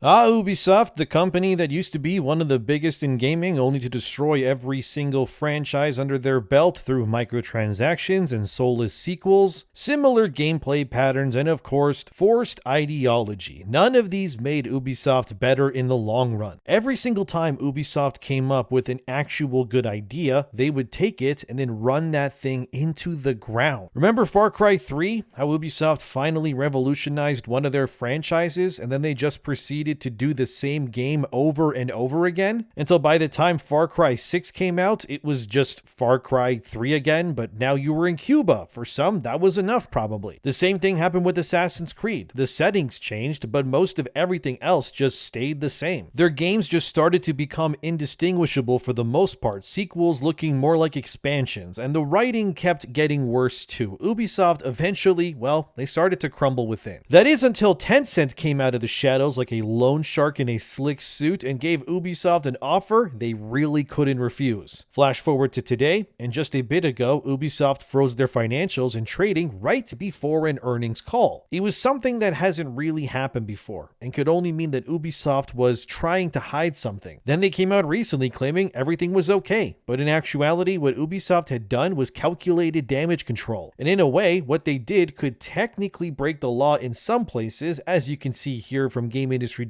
Ubisoft, the company that used to be one of the biggest in gaming, only to destroy every single franchise under their belt through microtransactions and soulless sequels, similar gameplay patterns, and of course, forced ideology. None of these made Ubisoft better in the long run. Every single time Ubisoft came up with an actual good idea, they would take it and then run that thing into the ground. Remember Far Cry 3? How Ubisoft finally revolutionized one of their franchises, and then they just proceeded to do the same game over and over again until by the time Far Cry 6 came out, it was just Far Cry 3 again, but now you were in Cuba. For some, that was enough probably. The same thing happened with Assassin's Creed. The settings changed, but most of everything else just stayed the same. Their games just started to become indistinguishable for the most part, sequels looking more like expansions, and the writing kept getting worse too. Ubisoft eventually, well, they started to crumble within. That is until Tencent came out of the shadows like a loan shark in a slick suit and gave Ubisoft an offer they really couldn't refuse. Flash forward to today, and just a bit ago, Ubisoft froze their financials and trading right before an earnings call. It was something that hasn't really happened before, and could only mean that Ubisoft was trying to hide something. Then they came out recently claiming everything was okay, but in actuality, what Ubisoft had done was calculated damage control. And in a way, what they did could technically break the law in some places, as you can see here from GameIndustry.biz.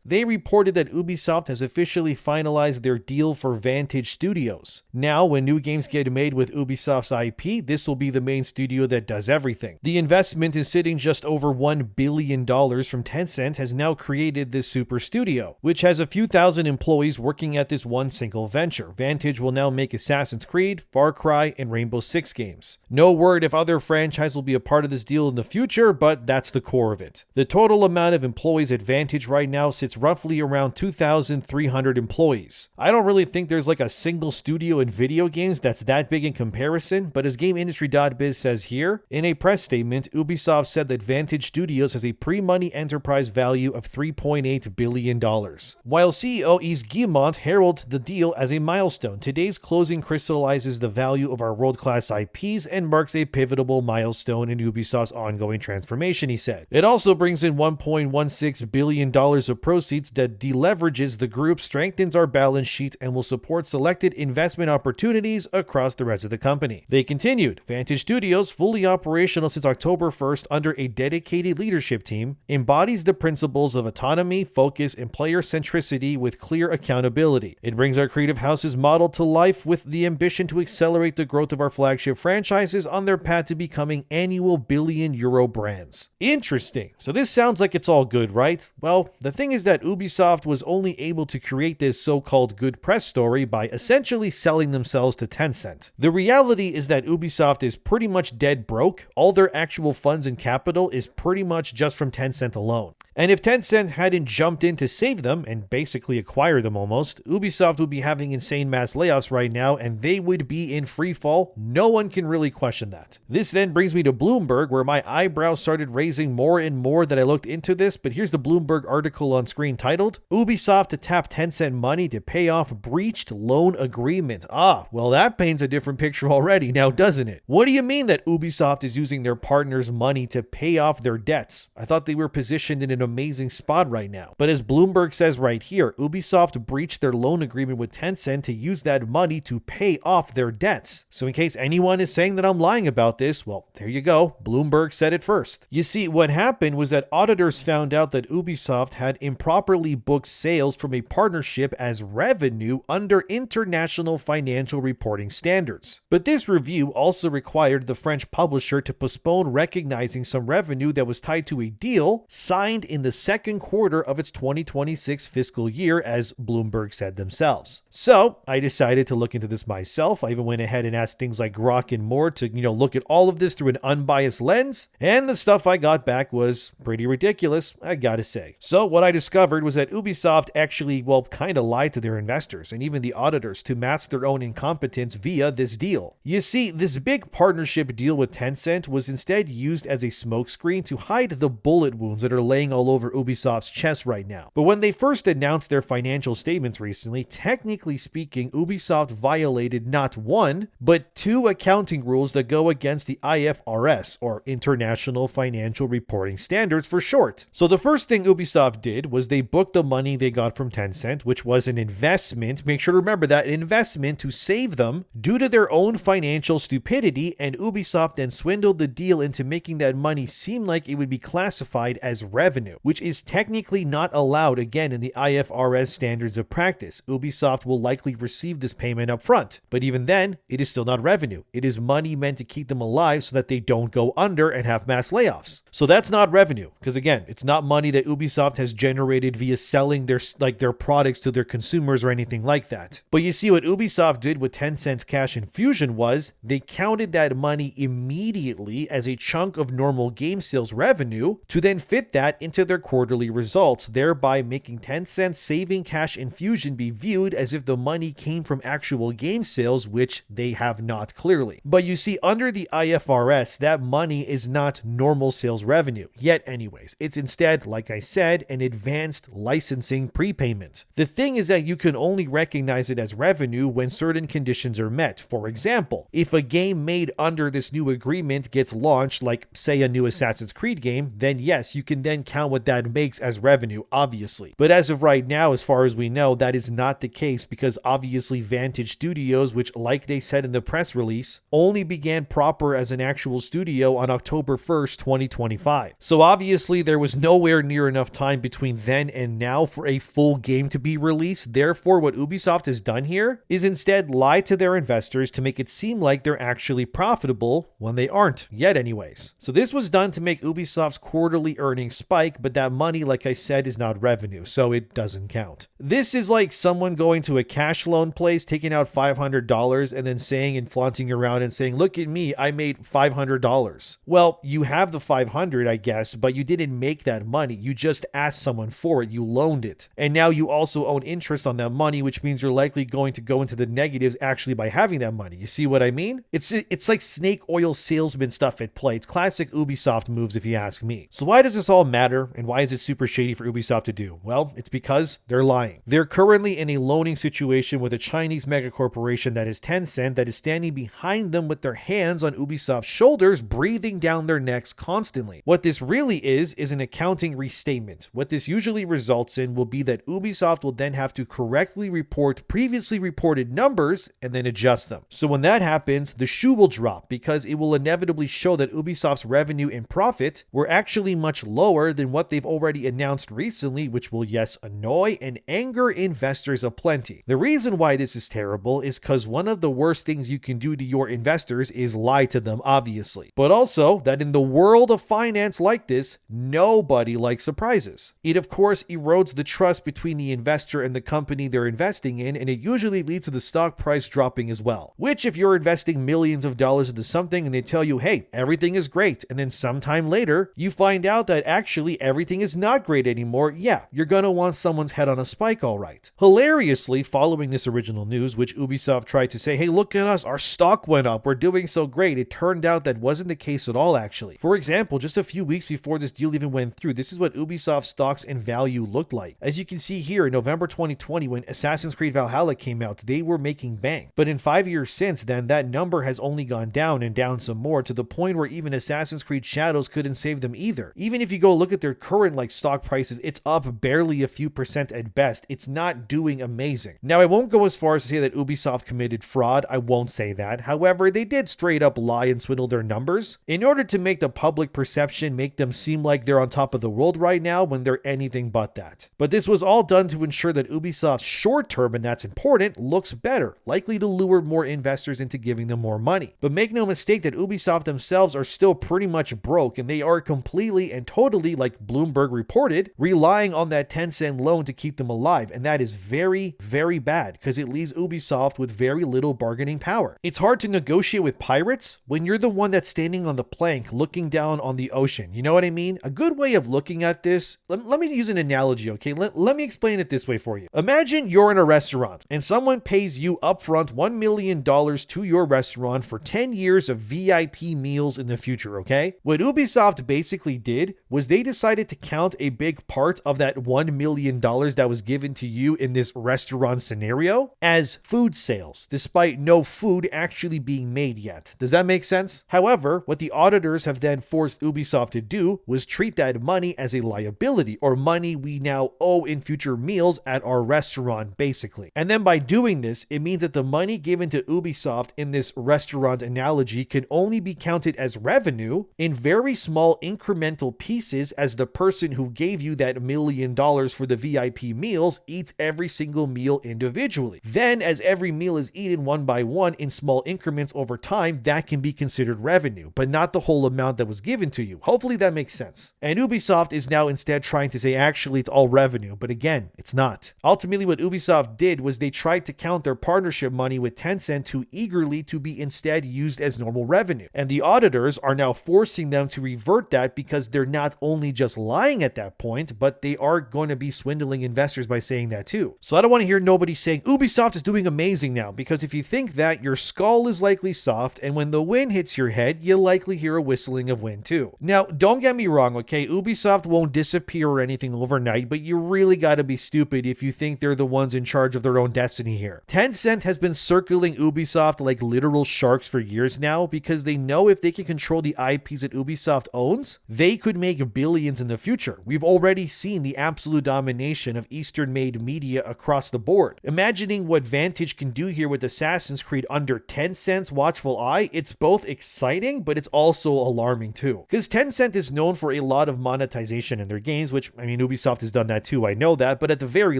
They reported that Ubisoft has officially finalized their deal for Vantage Studios. Now, when new games get made with Ubisoft's IP, this will be the main studio that does everything. The investment is sitting just over $1 billion from Tencent has now created this super studio, which has a few thousand employees working at this one single venture. Vantage will now make Assassin's Creed, Far Cry, and Rainbow Six games. No word if other franchises will be a part of this deal in the future, but that's the core of it. The total amount of employees at Vantage right now sits roughly around 2,300 employees. I don't really think there's like a single studio in video games that's that big in comparison, but as GameIndustry.biz says here, in a press statement, Ubisoft said that Vantage Studios has a pre-money enterprise value of $3.8 billion. While CEO Yves Guillemot heralded the deal as a milestone, today's closing crystallizes the value of our world-class IPs and marks a pivotal milestone in Ubisoft's ongoing transformation, he said. It also brings in $1.16 billion of proceeds that deleverages the group, strengthens our balance sheet, and will support selected investment opportunities across the rest of the company. They continued, Vantage Studios, fully operational since October 1st under a dedicated leadership team, embodies the principles of autonomy, focus, and player centricity with clear accountability. It brings our creative house's model to life with the ambition to accelerate the growth of our flagship franchises on their path to becoming annual billion-euro brands. Interesting. So this sounds like it's all good, right? Well, the thing is that Ubisoft was only able to create this so-called good press story by essentially selling themselves to Tencent. The reality is that Ubisoft is pretty much dead broke. All their actual funds and capital is pretty much just from Tencent alone. And if Tencent hadn't jumped in to save them and basically acquire them almost, Ubisoft would be having insane mass layoffs right now and they would be in free fall. No one can really question that. This then brings me to Bloomberg, where my eyebrows started raising more and more that I looked into this, but here's the Bloomberg article on screen titled, Ubisoft to tap Tencent money to pay off breached loan agreement. Well that paints a different picture already now, doesn't it? What do you mean that Ubisoft is using their partners' money to pay off their debts? I thought they were positioned in an amazing spot right now. But as Bloomberg says right here, Ubisoft breached their loan agreement with Tencent to use that money to pay off their debts. So in case anyone is saying that I'm lying about this, well, there you go. Bloomberg said it first. You see, what happened was that auditors found out that Ubisoft had improperly booked sales from a partnership as revenue under international financial reporting standards. But this review also required the French publisher to postpone recognizing some revenue that was tied to a deal signed in the second quarter of its 2026 fiscal year, as Bloomberg said themselves. So I decided to look into this myself. I even went ahead and asked things like Grok and more to, look at all of this through an unbiased lens, and the stuff I got back was pretty ridiculous, I gotta say. So what I discovered was that Ubisoft actually, kind of lied to their investors and even the auditors to mask their own incompetence via this deal. You see, this big partnership deal with Tencent was instead used as a smokescreen to hide the bullet wounds that are laying all over Ubisoft's chest right now. But when they first announced their financial statements recently, technically speaking, Ubisoft violated not one, but two accounting rules that go against the IFRS, or International Financial Reporting Standards for short. So the first thing Ubisoft did was they booked the money they got from Tencent, which was an investment. Make sure to remember that, an investment to save them due to their own financial stupidity, and Ubisoft then swindled the deal into making that money seem like it would be classified as revenue, which is technically not allowed again in the IFRS standards of practice. Ubisoft will likely receive this payment up front, but even then, it is still not revenue. It is money meant to keep them alive so that they don't go under and have mass layoffs. So that's not revenue, because again, it's not money that Ubisoft has generated via selling their products to their consumers or anything like that. But you see, what Ubisoft did with Tencent's cash infusion was they counted that money immediately as a chunk of normal game sales revenue to then fit that into their quarterly results, thereby making Tencent's saving cash infusion be viewed as if the money came from actual game sales, which they have not clearly. But you see, under the IFRS, that money is not normal sales revenue yet anyways. It's instead, like I said, an advanced licensing prepayment. The thing is that you can only recognize it as revenue when certain conditions are met. For example, if a game made under this new agreement gets launched, like say a new Assassin's Creed game, then yes, you can then count what that makes as revenue, obviously. But as of right now, as far as we know, that is not the case, because obviously Vantage Studios, which like they said in the press release, only began proper as an actual studio on October 1st, 2025. So obviously there was nowhere near enough time between then and now for a full game to be released. Therefore, what Ubisoft has done here is instead lie to their investors to make it seem like they're actually profitable when they aren't yet anyways. So this was done to make Ubisoft's quarterly earnings spike, but that money, like I said, is not revenue, so it doesn't count. This is like someone going to a cash loan place, taking out $500 and then saying and flaunting around and saying, look at me, I made $500. Well, you have the 500, I guess, but you didn't make that money. You just asked someone for it. You loaned it. And now you also own interest on that money, which means you're likely going to go into the negatives actually by having that money. You see what I mean? It's like snake oil salesman stuff at play. It's classic Ubisoft moves if you ask me. So why does this all matter, and why is it super shady for Ubisoft to do? Well, it's because they're lying. They're currently in a loaning situation with a Chinese megacorporation that is Tencent, that is standing behind them with their hands on Ubisoft's shoulders, breathing down their necks constantly. What this really is an accounting restatement. What this usually results in will be that Ubisoft will then have to correctly report previously reported numbers and then adjust them. So when that happens, the shoe will drop, because it will inevitably show that Ubisoft's revenue and profit were actually much lower than what they've already announced recently, which will, yes, annoy and anger investors aplenty. The reason why this is terrible is because one of the worst things you can do to your investors is lie to them, obviously. But also that in the world of finance like this, nobody likes surprises. It of course erodes the trust between the investor and the company they're investing in, and it usually leads to the stock price dropping as well. Which, if you're investing millions of dollars into something and they tell you, hey, everything is great, and then sometime later you find out that actually everything is not great anymore, yeah, you're gonna want someone's head on a spike, all right. Hilariously, following this original news, which Ubisoft tried to say, hey, look at us, our stock went up, we're doing so great, it turned out that wasn't the case at all, actually. For example, just a few weeks before this deal even went through, this is what Ubisoft stocks and value looked like. As you can see here, in November 2020, when Assassin's Creed Valhalla came out, they were making bank. But in 5 years since then, that number has only gone down and down some more, to the point where even Assassin's Creed Shadows couldn't save them either. Even if you go look at their current stock prices, it's up barely a few percent at best. It's not doing amazing. Now, I won't go as far as to say that Ubisoft committed fraud. I won't say that. However, they did straight up lie and swindle their numbers in order to make the public perception make them seem like they're on top of the world right now, when they're anything but that. But this was all done to ensure that Ubisoft's short term, and that's important, looks better, likely to lure more investors into giving them more money. But make no mistake that Ubisoft themselves are still pretty much broke, and they are completely and totally, like Bloomberg reported, relying on that Tencent loan to keep them alive. And that is very, very bad, because it leaves Ubisoft with very little bargaining power. It's hard to negotiate with pirates when you're the one that's standing on the plank looking down on the ocean. You know what I mean? A good way of looking at this, let me use an analogy, okay? Let me explain it this way for you. Imagine you're in a restaurant and someone pays you upfront $1 million to your restaurant for 10 years of VIP meals in the future, okay? What Ubisoft basically did was they decided decided to count a big part of that $1 million that was given to you in this restaurant scenario as food sales, despite no food actually being made yet. Does that make sense? However, what the auditors have then forced Ubisoft to do was treat that money as a liability, or money we now owe in future meals at our restaurant, basically. And then by doing this, it means that the money given to Ubisoft in this restaurant analogy can only be counted as revenue in very small incremental pieces, as the person who gave you that $1 million for the VIP meals eats every single meal individually. Then, as every meal is eaten one by one in small increments over time, that can be considered revenue, but not the whole amount that was given to you. Hopefully that makes sense. And Ubisoft is now instead trying to say actually it's all revenue, but again, it's not. Ultimately, what Ubisoft did was they tried to count their partnership money with Tencent too eagerly to be instead used as normal revenue. And the auditors are now forcing them to revert that, because they're not only just lying at that point, but they are going to be swindling investors by saying that too. So I don't want to hear nobody saying Ubisoft is doing amazing now, because if you think that, your skull is likely soft, and when the wind hits your head, you'll likely hear a whistling of wind too. Now, don't get me wrong, okay? Ubisoft won't disappear or anything overnight, but you really gotta be stupid if you think they're the ones in charge of their own destiny here. Tencent has been circling Ubisoft like literal sharks for years now, because they know if they can control the IPs that Ubisoft owns, they could make billions in the future. We've already seen the absolute domination of Eastern-made media across the board. Imagining what Vantage can do here with Assassin's Creed under Tencent's watchful eye, it's both exciting, but it's also alarming too. Because Tencent is known for a lot of monetization in their games, which, I mean, Ubisoft has done that too, I know that, but at the very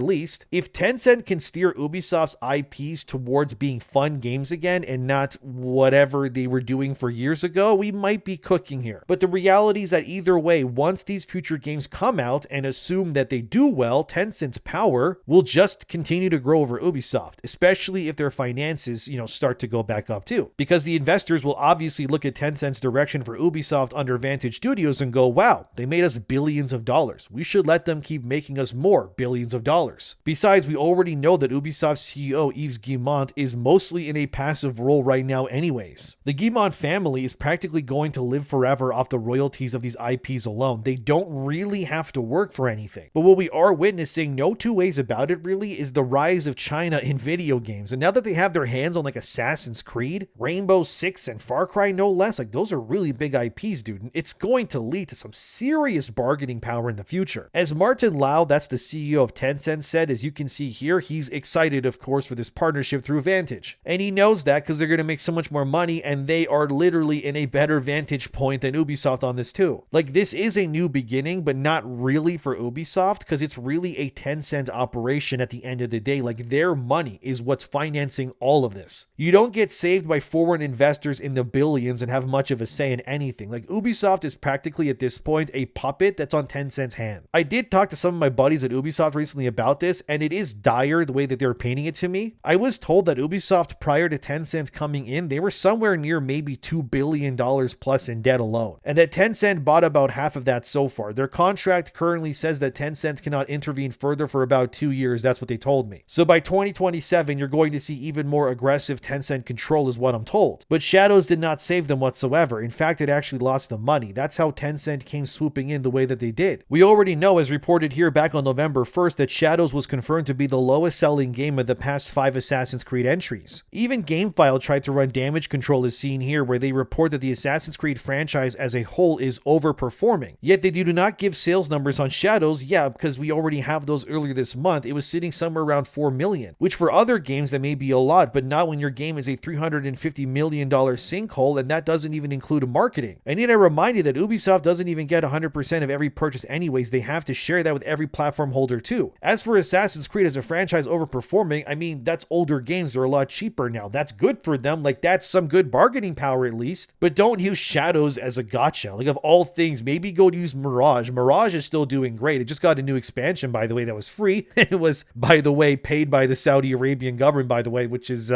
least, if Tencent can steer Ubisoft's IPs towards being fun games again and not whatever they were doing for years ago, we might be cooking here. But the reality is that either way, once these future games come out, and assume that they do well, Tencent's power will just continue to grow over Ubisoft, especially if their finances, start to go back up too. Because the investors will obviously look at Tencent's direction for Ubisoft under Vantage Studios and go, wow, they made us billions of dollars. We should let them keep making us more billions of dollars. Besides, we already know that Ubisoft's CEO, Yves Guillemot, is mostly in a passive role right now anyways. The Guillemot family is practically going to live forever off the royalties of these IPs alone. They don't really have to work for anything. But what we are witnessing, no two ways about it really, is the rise of China in video games. And now that they have their hands on like Assassin's Creed, Rainbow Six, and Far Cry no less, like those are really big IPs, dude. And it's going to lead to some serious bargaining power in the future. As Martin Lau, that's the CEO of Tencent, said, as you can see here, he's excited, of course, for this partnership through Vantage. And he knows that because they're going to make so much more money, and they are literally in a better vantage point than Ubisoft on this too. Like, this is a new beginning, but not really for Ubisoft, because it's really a Tencent operation at the end of the day. Like, their money is what's financing all of this. You don't get saved by foreign investors in the billions and have much of a say in anything. Like, Ubisoft is practically at this point a puppet that's on Tencent's hand. I did talk to some of my buddies at Ubisoft recently about this, and it is dire the way that they're painting it to me. I was told that Ubisoft, prior to Tencent coming in, they were somewhere near maybe $2 billion plus in debt alone, and that Tencent bought about half of that so far. Their contract currently says that Tencent cannot intervene further for about 2 years. That's what they told me. So by 2027, you're going to see even more aggressive Tencent control is what I'm told. But Shadows did not save them whatsoever. In fact, it actually lost them money. That's how Tencent came swooping in the way that they did. We already know, as reported here back on November 1st, that Shadows was confirmed to be the lowest selling game of the past 5 Assassin's Creed entries. Even GameFile tried to run damage control as seen here, where they report that the Assassin's Creed franchise as a whole is overperforming. Yet they do not give sales numbers on Shadows, because we already have those earlier this month. It was sitting somewhere around 4 million, which for other games that may be a lot, but not when your game is a $350 million sinkhole, and that doesn't even include marketing. I need to remind you that Ubisoft doesn't even get 100% of every purchase anyways. They have to share that with every platform holder too. As for Assassin's Creed as a franchise overperforming, I mean, that's older games. They're a lot cheaper now. That's good for them. Like, that's some good bargaining power at least. But don't use Shadows as a gotcha. Like, of all things, maybe go use Mirage. Mirage is still doing great. It just got a new expansion, by the way, that was free. It was, by the way, paid by the Saudi Arabian government, by the way, which is,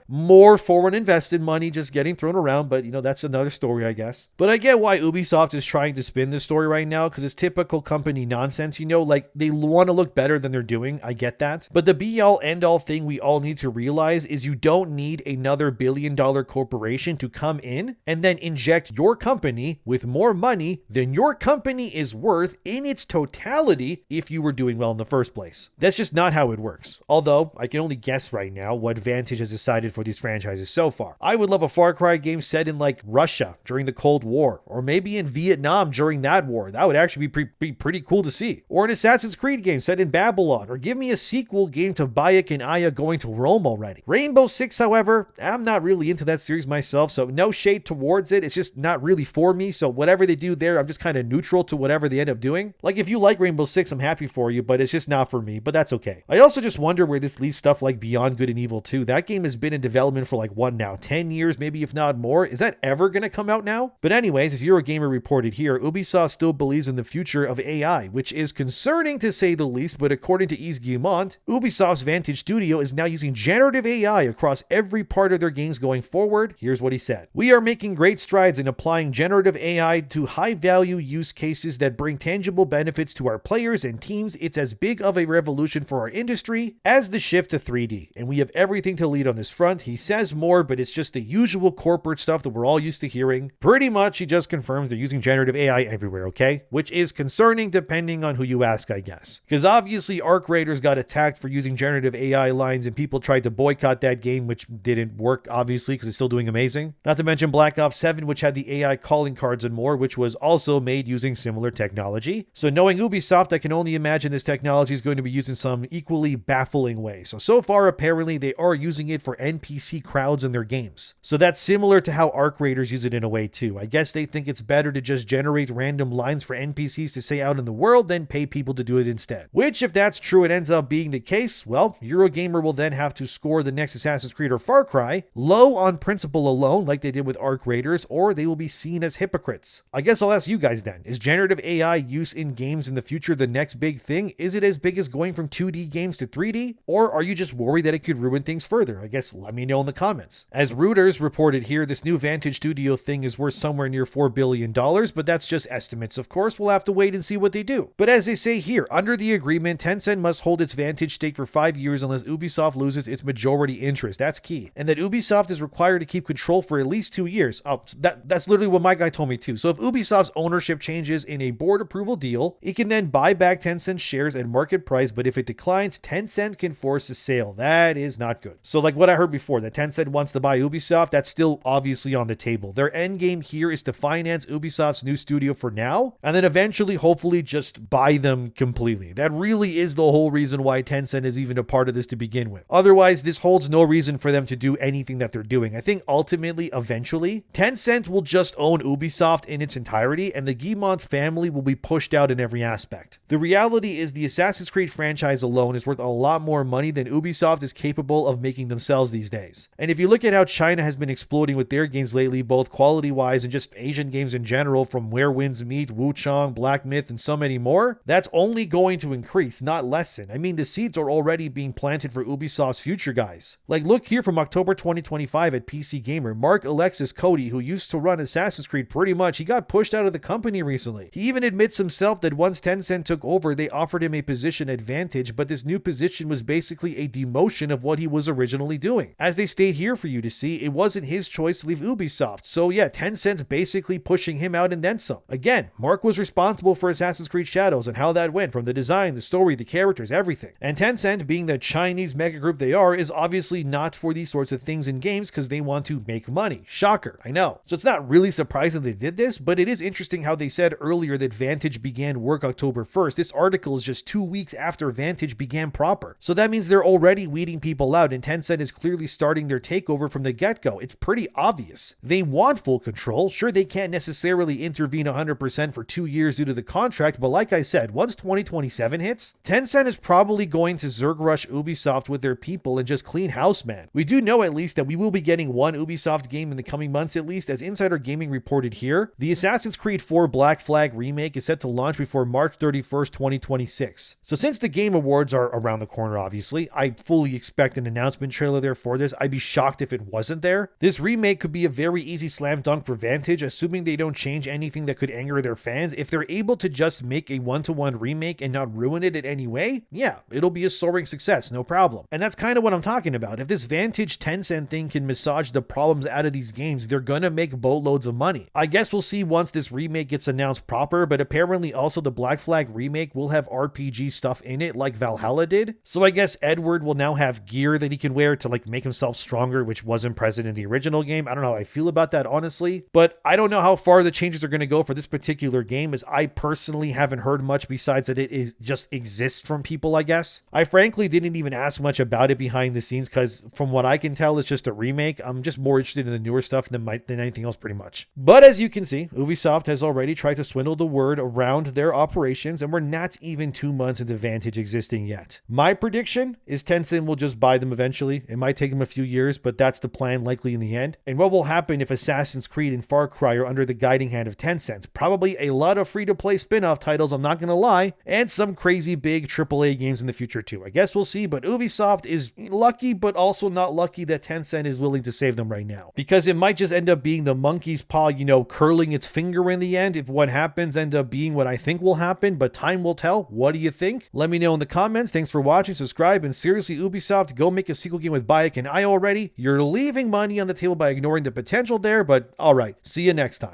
more foreign invested money just getting thrown around. But, that's another story, I guess. But I get why Ubisoft is trying to spin this story right now, because it's typical company nonsense, like they want to look better than they're doing. I get that. But the be all end all thing we all need to realize is you don't need another $1 billion corporation to come in and then inject your company with more money than your company is worth in its totality if you were doing well in the first place. That's just not how it works. Although, I can only guess right now what Vantage has decided for these franchises so far. I would love a Far Cry game set in like Russia during the Cold War, or maybe in Vietnam during that war. That would actually be pretty cool to see. Or an Assassin's Creed game set in Babylon, or give me a sequel game to Bayek and Aya going to Rome already. Rainbow Six, however, I'm not really into that series myself, so no shade towards it. It's just not really for me, so whatever they do there, I'm just kind of neutral to whatever they end up doing. Like, if you like Rainbow Six, I'm happy for you, but it's just not for me, but that's okay. I also just wonder where this leaves stuff like Beyond Good and Evil 2. That game has been in development for like, what now, 10 years, maybe if not more? Is that ever going to come out now? But anyways, as Eurogamer reported here, Ubisoft still believes in the future of AI, which is concerning to say the least, but according to Yves Guillemot, Ubisoft's Vantage Studio is now using generative AI across every part of their games going forward. Here's what he said. "We are making great strides in applying generative AI to high-value use cases that bring tangible benefits to our players and teams. It's as big of a revolution for our industry as the shift to 3D, and we have everything to lead on this front." He says more, but it's just the usual corporate stuff that we're all used to hearing. Pretty much, he just confirms they're using generative AI everywhere, okay? Which is concerning depending on who you ask, I guess. Because obviously, Arc Raiders got attacked for using generative AI lines, and people tried to boycott that game, which didn't work, obviously, because it's still doing amazing. Not to mention Black Ops 7, which had the AI calling cards and more, which was also made using similar technology. So knowing Ubisoft, I can only imagine this technology is going to be used in some equally baffling way. So far, apparently, they are using it for NPC crowds in their games. So that's similar to how Arc Raiders use it in a way too. I guess they think it's better to just generate random lines for NPCs to say out in the world than pay people to do it instead. Which, if that's true, it ends up being the case, well, Eurogamer will then have to score the next Assassin's Creed or Far Cry low on principle alone, like they did with Arc Raiders, or they will be seen as hypocrites. I guess I'll ask you guys then, is generative AI use in games in the future the next big thing? Is it as big as going from 2D games to 3D? Or are you just worried that it could ruin things further? I guess let me know in the comments. As Reuters reported here, this new Vantage Studio thing is worth somewhere near $4 billion, but that's just estimates, of course. We'll have to wait and see what they do. But as they say here, under the agreement, Tencent must hold its Vantage stake for 5 years unless Ubisoft loses its majority interest. That's key. And that Ubisoft is required to keep control for at least 2 years. Oh, that's literally what my guy told me too. So if Ubisoft's ownership changes in a board approval deal, it can then buy back Tencent shares at market price, but if it declines, Tencent can force a sale. That is not good. So like what I heard before, that Tencent wants to buy Ubisoft, that's still obviously on the table. Their end game here is to finance Ubisoft's new studio for now, and then eventually, hopefully, just buy them completely. That really is the whole reason why Tencent is even a part of this to begin with. Otherwise, this holds no reason for them to do anything that they're doing. I think ultimately, eventually, Tencent will just own Ubisoft in its entirety, and the Guillemot family will be pushed out in every aspect. The reality is the Assassin's Creed franchise alone is worth a lot more money than Ubisoft is capable of making themselves these days. And if you look at how China has been exploding with their games lately, both quality-wise and just Asian games in general, from Where Winds Meet, Wuchang, Black Myth, and so many more, that's only going to increase, not lessen. I mean, the seeds are already being planted for Ubisoft's future, guys. Like, look here from October 2025 at PC Gamer. Mark Alexis Cody, who used to run Assassin's Creed pretty much, he got pushed out of the company recently. He even admits himself that once Tencent took over, they offered him a position at Vantage, but this new position was basically a demotion of what he was originally doing. As they state here for you to see, it wasn't his choice to leave Ubisoft. So yeah, Tencent's basically pushing him out and then some. Again, Mark was responsible for Assassin's Creed Shadows and how that went, from the design, the story, the characters, everything. And Tencent, being the Chinese mega group they are, is obviously not for these sorts of things in games because they want to make money. Shocker, I know. So it's not really surprising they did this, but it is interesting how they said earlier that Vantage began work October 1st. This article is just 2 weeks after Vantage began proper. So that means they're already weeding people out, and Tencent is clearly starting their takeover from the get-go. It's pretty obvious. They want full control. Sure, they can't necessarily intervene 100% for 2 years due to the contract, but like I said, once 2027 hits, Tencent is probably going to Zerg rush Ubisoft with their people and just clean house, man. We do know at least that we will be getting one Ubisoft game in the coming months at least, as Insider Gaming reported here. The Assassin's Creed 4 Black Flag remake is set to launch before March 31st, 2026. So since the Game Awards are around the corner, obviously, I fully expect an announcement trailer there for this. I'd be shocked if it wasn't there. This remake could be a very easy slam dunk for Vantage, assuming they don't change anything that could anger their fans. If they're able to just make a one-to-one remake and not ruin it in any way, yeah, it'll be a soaring success, no problem. And that's kind of what I'm talking about. If this Vantage Tencent thing can massage the problems out of these games, they're gonna make boatloads of money. I guess we'll see once this remake gets announced proper, but apparently also the Black Flag remake will have RPG stuff in it like Valhalla did. So I guess Edward will now have gear that he can wear to like make himself stronger, which wasn't present in the original game. I don't know how I feel about that, honestly, but I don't know how far the changes are going to go for this particular game, as I personally haven't heard much besides that it is just exists from people, I guess. I frankly didn't even ask much about it behind the scenes because from what I can tell, it's just a remake. I'm just more interested in the newer stuff than anything else pretty much. But as you can see, Ubisoft has already tried to swindle the word around their operations, and we're not even 2 months into Vantage existing yet. My prediction is Tencent will just buy them eventually. It might take them a few years, but that's the plan likely in the end. And what will happen if Assassin's Creed and Far Cry are under the guiding hand of Tencent? Probably a lot of free-to-play spin-off titles, I'm not gonna lie, and some crazy big AAA games in the future too. I guess we'll see, but Ubisoft is lucky, but also not lucky that Tencent is willing to save them right now. Because it might just end up being the monkey's paw, curling its finger in the end if what happens ends up being what I think will happen, but time will tell. What do you think? Let me know in the comments. Thanks for watching, subscribe, and seriously, Ubisoft, go make a sequel game with Bayek and I already. You're leaving money on the table by ignoring the potential there, but alright, see you next time.